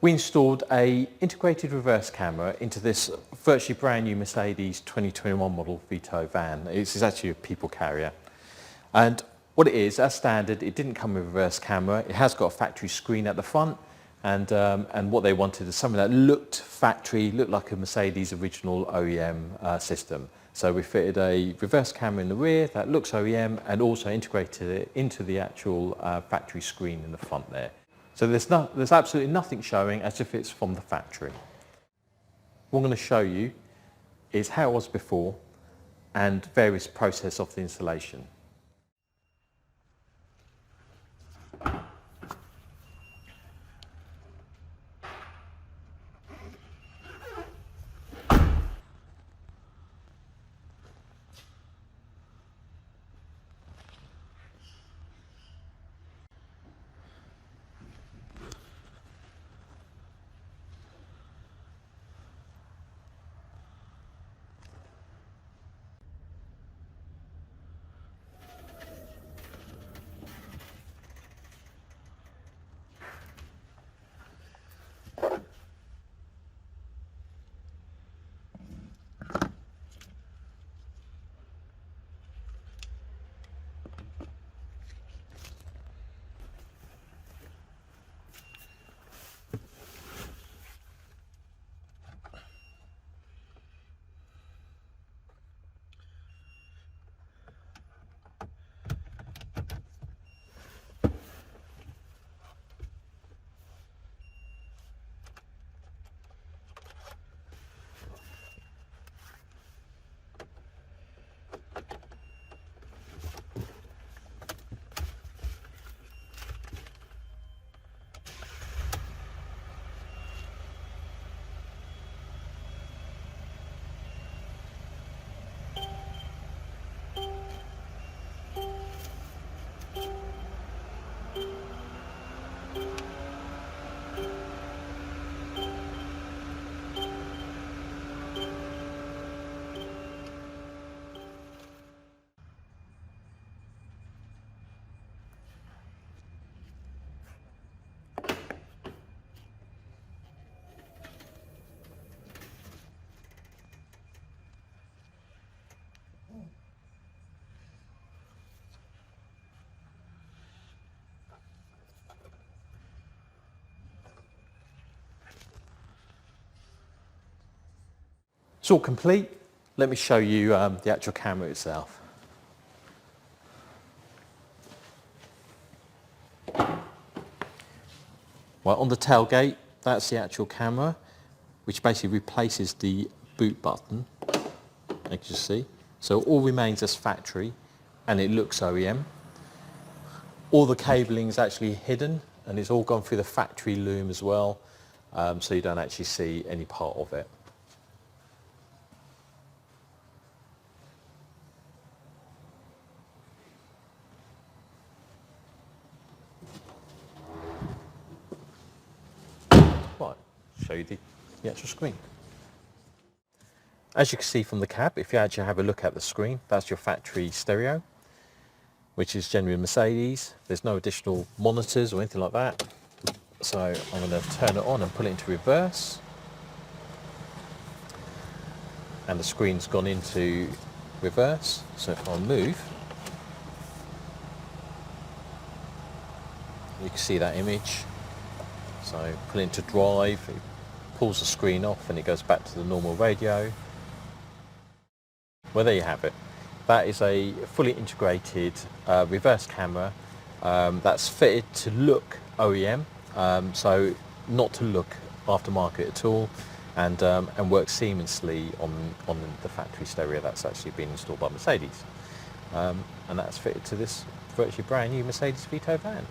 We installed a integrated reverse camera into this virtually brand new Mercedes 2021 model Vito van. It's actually a people carrier. And what it is, as standard, it didn't come with a reverse camera. It has got a factory screen at the front, and what they wanted is something that looked factory, looked like a Mercedes original OEM system. So we fitted a reverse camera in the rear that looks OEM and also integrated it into the actual factory screen in the front there. So there's absolutely nothing showing as if it's from the factory. What I'm going to show you is how it was before and various process of the installation. It's all complete. Let me show you the actual camera itself. Well, on the tailgate, that's the actual camera, which basically replaces the boot button, as you see. So all remains as factory, and it looks OEM. All the cabling is actually hidden, and it's all gone through the factory loom as well, so you don't actually see any part of it. Right, show you the actual screen. As you can see from the cab, if you actually have a look at the screen, that's your factory stereo, which is generally Mercedes. There's no additional monitors or anything like that. So I'm going to turn it on and put it into reverse. And the screen's gone into reverse. So if I move, you can see that image. So put it into drive, it pulls the screen off and it goes back to the normal radio. Well, there you have it. That is a fully integrated reverse camera that's fitted to look OEM, so not to look aftermarket at all, and works seamlessly on the factory stereo that's actually been installed by Mercedes. And that's fitted to this virtually brand new Mercedes Vito van.